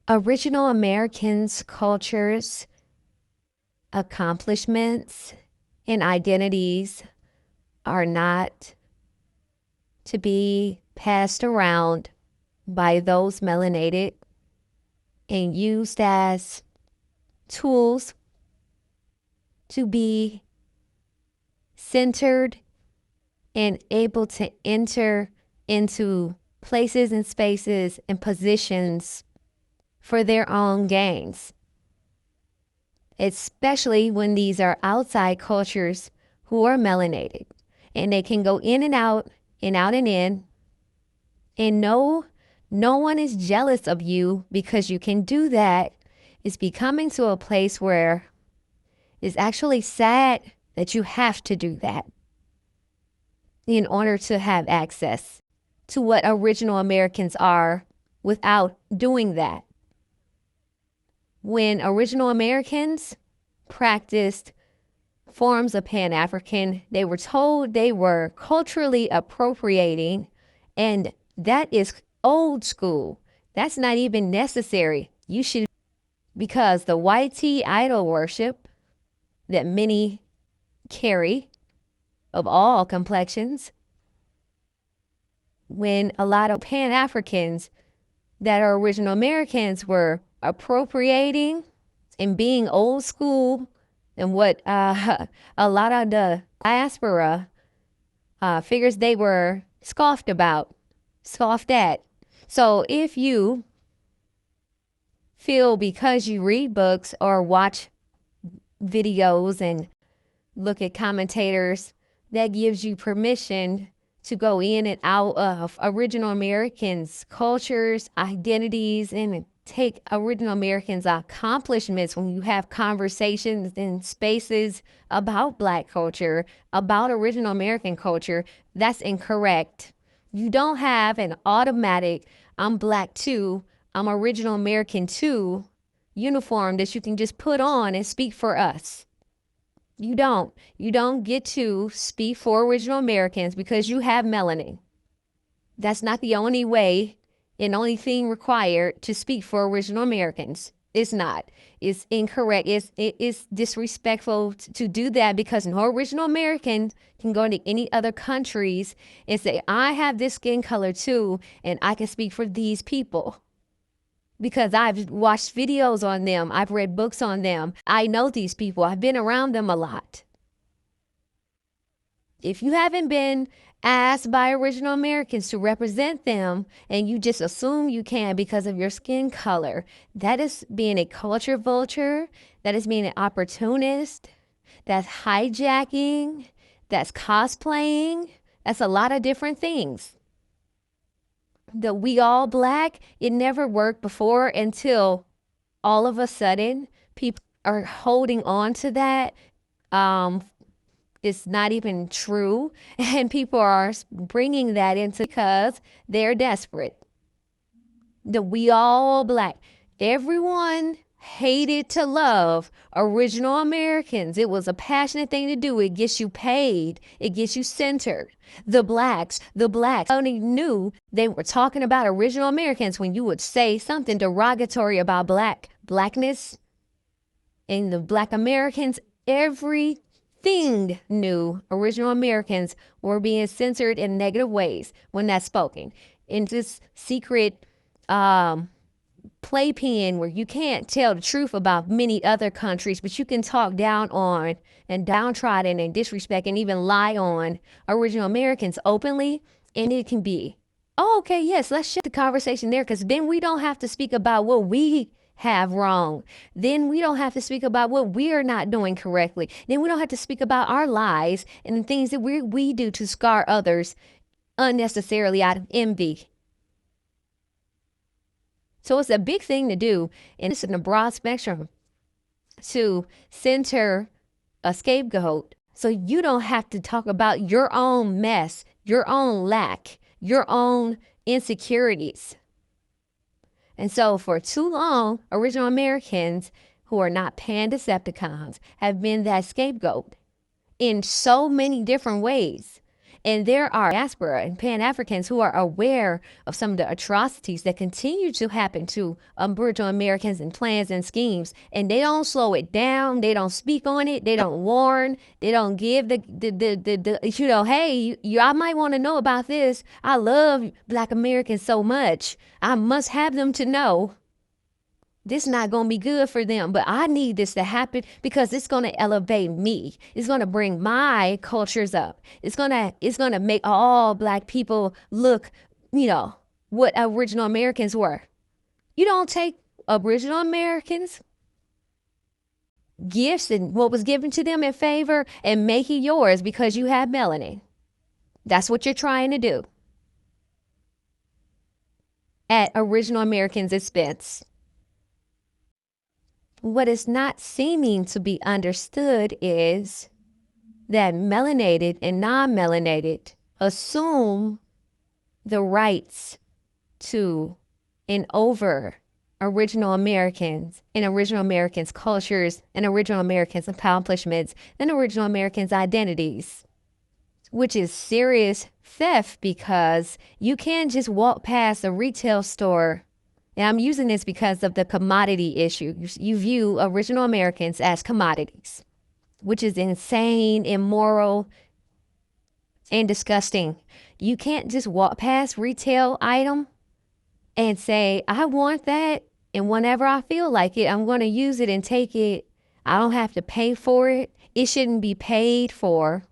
Original Americans' cultures, accomplishments, and identities are not to be passed around by those melanated and used as tools to be centered and able to enter into places and spaces and positions for their own gains, especially when these are outside cultures who are melanated, and they can go in and out and out and in, and no one is jealous of you because you can do that. It's becoming to a place where it's actually sad that you have to do that in order to have access to what original Americans are without doing that. When original Americans practiced forms of Pan-African, they were told they were culturally appropriating, and that is old school. That's not even necessary. You should, because the YT idol worship that many carry of all complexions, when a lot of Pan-Africans that are original Americans were appropriating and being old school, and what a lot of the diaspora figures they were scoffed at. So if you feel because you read books or watch videos and look at commentators, that gives you permission to go in and out of original Americans' cultures, identities, and take original Americans' accomplishments when you have conversations in spaces about Black culture, about original American culture, that's incorrect. You don't have an automatic, I'm Black too, I'm original American too, uniform that you can just put on and speak for us. You don't get to speak for original Americans because you have melanin. That's not the only way and only thing required to speak for original Americans. It's not. It's incorrect. It's disrespectful to do that, because no original American can go into any other countries and say, I have this skin color too, and I can speak for these people because I've watched videos on them. I've read books on them. I know these people. I've been around them a lot. If you haven't been asked by original Americans to represent them and you just assume you can because of your skin color, that is being a culture vulture. That is being an opportunist. That's hijacking. That's cosplaying. That's a lot of different things. The we all Black, it never worked before until all of a sudden people are holding on to that. It's not even true, and people are bringing that into because they're desperate. The we all Black, everyone hated to love original Americans. It was a passionate thing to do. It gets you paid. It gets you centered. The blacks only knew they were talking about original Americans when you would say something derogatory about blackness and the Black Americans. Everything knew original Americans were being censored in negative ways when that's spoken. In this secret playpen where you can't tell the truth about many other countries, but you can talk down on and downtrodden and disrespect and even lie on original Americans openly, and it can be, oh, okay, yes, let's shift the conversation there, because then we don't have to speak about what we have wrong. Then we don't have to speak about what we're not doing correctly. Then we don't have to speak about our lies and the things that we do to scar others unnecessarily out of envy. So it's a big thing to do, and it's in a broad spectrum, to center a scapegoat so you don't have to talk about your own mess, your own lack, your own insecurities. And so for too long, original Americans who are not Pan-Decepticons have been that scapegoat in so many different ways. And there are diaspora and Pan-Africans who are aware of some of the atrocities that continue to happen to Aboriginal Americans and plans and schemes. And they don't slow it down. They don't speak on it. They don't warn. They don't give hey, y'all might want to know about this. I love Black Americans so much. I must have them to know this not going to be good for them, but I need this to happen because it's going to elevate me. It's going to bring my cultures up. It's going to make all Black people look, what original Americans were. You don't take original Americans gifts and what was given to them in favor and make it yours because you have melanin. That's what you're trying to do at original Americans' expense. What is not seeming to be understood is that melanated and non-melanated assume the rights to and over original Americans and original Americans' cultures and original Americans' accomplishments and original Americans' identities, which is serious theft because you can't just walk past a retail store. And I'm using this because of the commodity issue. You view original Americans as commodities, which is insane, immoral, and disgusting. You can't just walk past retail item and say, I want that. And whenever I feel like it, I'm going to use it and take it. I don't have to pay for it. It shouldn't be paid for.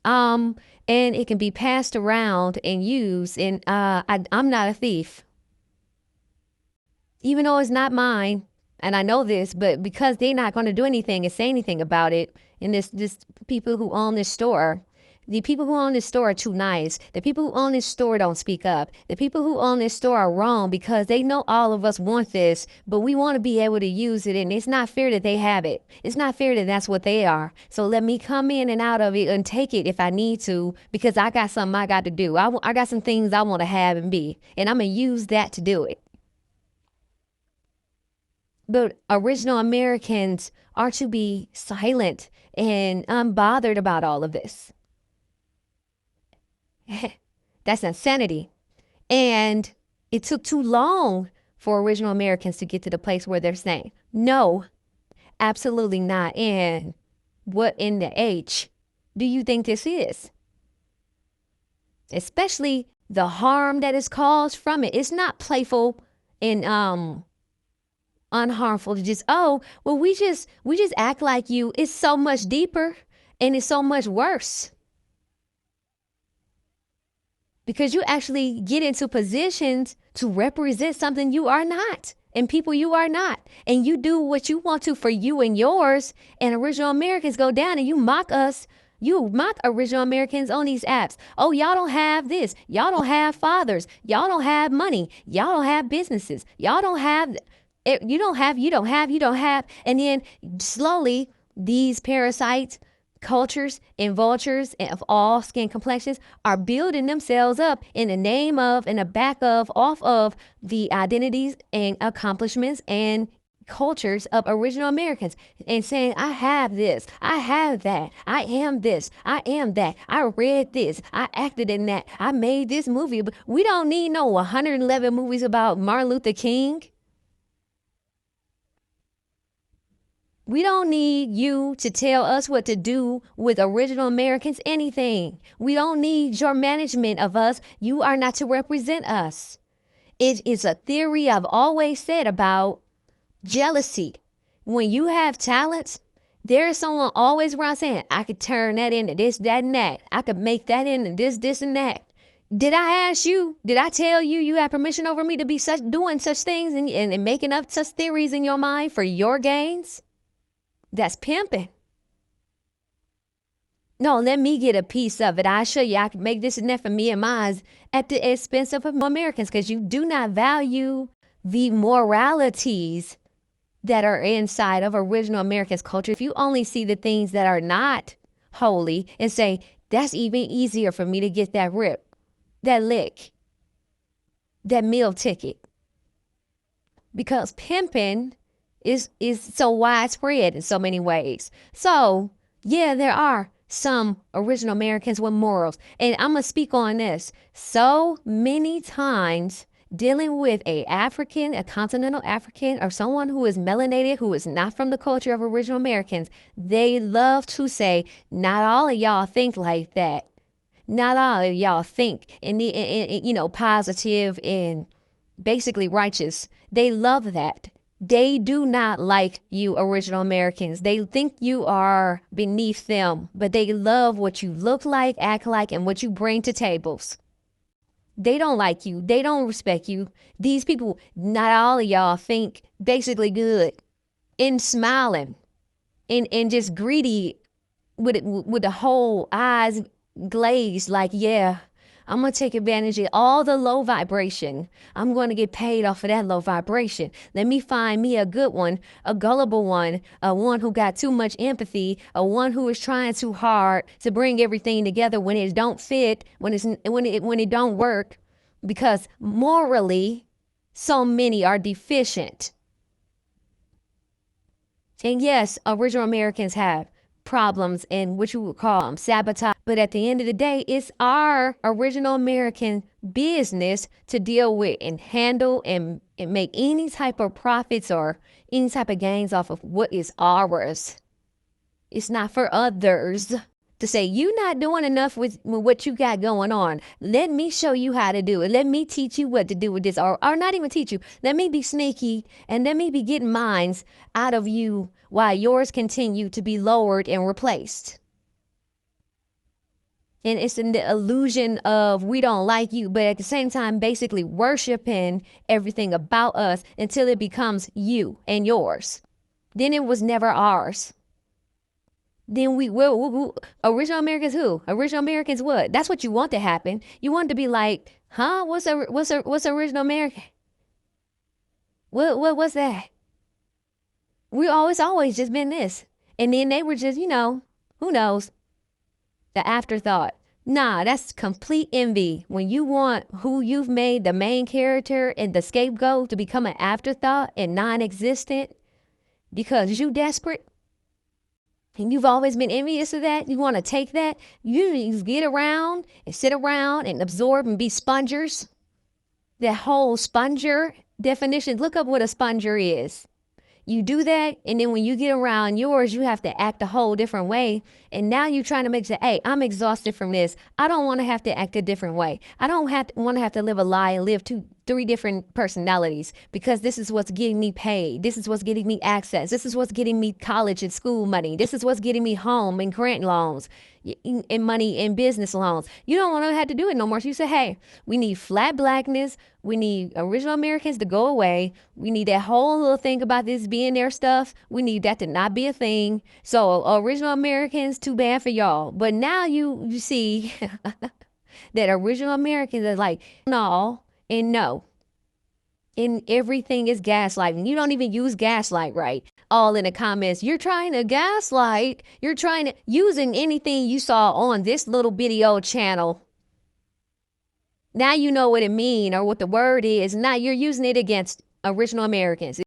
And it can be passed around and used. And I'm not a thief. Even though it's not mine, and I know this, but because they're not going to do anything and say anything about it, and this people who own this store, the people who own this store are too nice. The people who own this store don't speak up. The people who own this store are wrong because they know all of us want this, but we want to be able to use it, and it's not fair that they have it. It's not fair that that's what they are. So let me come in and out of it and take it if I need to because I got something I got to do. I got some things I want to have and be, and I'm going to use that to do it. But original Americans are to be silent and unbothered about all of this. That's insanity. And it took too long for original Americans to get to the place where they're saying, no, absolutely not. And what in the H do you think this is? Especially the harm that is caused from it. It's not playful and unharmful to just, we just act like you. It's so much deeper and it's so much worse because you actually get into positions to represent something you are not and people you are not, and you do what you want to for you and yours, and original Americans go down and you mock us. You mock original Americans on these apps. Oh, y'all don't have this. Y'all don't have fathers. Y'all don't have money. Y'all don't have businesses. Y'all don't have you don't have. And then slowly these parasites, cultures, and vultures of all skin complexions are building themselves up in the name of, in the back of, off of the identities and accomplishments and cultures of original Americans, and saying, I have this, I have that, I am this, I am that, I read this, I acted in that, I made this movie. But we don't need no 111 movies about Martin Luther King. We don't need you to tell us what to do with original Americans, anything. We don't need your management of us. You are not to represent us. It is a theory I've always said about jealousy. When you have talents, there's someone always around saying, I could turn that into this, that, and that. I could make that into this, and that. Did I ask you? Did I tell you you have permission over me to be doing such things and making up such theories in your mind for your gains? That's pimping. No, let me get a piece of it. I'll show you. I can make this and that for me and mine at the expense of Americans, because you do not value the moralities that are inside of original Americans' culture. If you only see the things that are not holy and say, that's even easier for me to get that rip, that lick, that meal ticket. Because pimping is so widespread in so many ways. So yeah, there are some original Americans with morals. And I'm going to speak on this. So many times dealing with a continental African, or someone who is melanated, who is not from the culture of original Americans, they love to say, not all of y'all think like that. Not all of y'all think positive and basically righteous. They love that. They do not like you original Americans. They think you are beneath them, but they love what you look like, act like, and what you bring to tables. They don't like you. They don't respect you. These people, not all of y'all think basically good and smiling and just greedy with the whole eyes glazed like, yeah, I'm going to take advantage of all the low vibration. I'm going to get paid off of that low vibration. Let me find me a good one, a gullible one, a one who got too much empathy, a one who is trying too hard to bring everything together when it don't fit, when it don't work, because morally, so many are deficient. And yes, original Americans have problems and what you would call sabotage. But at the end of the day, it's our original American business to deal with and handle and make any type of profits or any type of gains off of what is ours. It's not for others to say, you're not doing enough with what you got going on. Let me show you how to do it. Let me teach you what to do with this, or not even teach you. Let me be sneaky and let me be getting mines out of you while yours continue to be lowered and replaced. And it's an illusion of we don't like you, but at the same time, basically worshiping everything about us until it becomes you and yours. Then it was never ours. Then original Americans who? Original Americans what? That's what you want to happen. You want to be like, huh? What's original American? What's that? Always just been this. And then they were just, who knows? The afterthought. Nah, that's complete envy. When you want who you've made the main character and the scapegoat to become an afterthought and non-existent because you desperate. And you've always been envious of that. You want to take that. You get around and sit around and absorb and be spongers. That whole sponger definition. Look up what a sponger is. You do that, and then when you get around yours, you have to act a whole different way. And now you're trying to make sure, hey, I'm exhausted from this. I don't want to have to act a different way. I don't want to have to live a lie and live 3 different personalities, because this is what's getting me paid. This is what's getting me access. This is what's getting me college and school money. This is what's getting me home and grant loans and money and business loans. You don't want to have to do it no more. So you say, hey, we need flat blackness. We need original Americans to go away. We need that whole little thing about this being their stuff. We need that to not be a thing. So original Americans, too bad for y'all. But now you see that original Americans are like, no and no. And everything is gaslighting. You don't even use gaslight right. All in the comments, you're trying to gaslight. You're trying to using anything you saw on this little video channel. Now you know what it means or what the word is. Now you're using it against original Americans.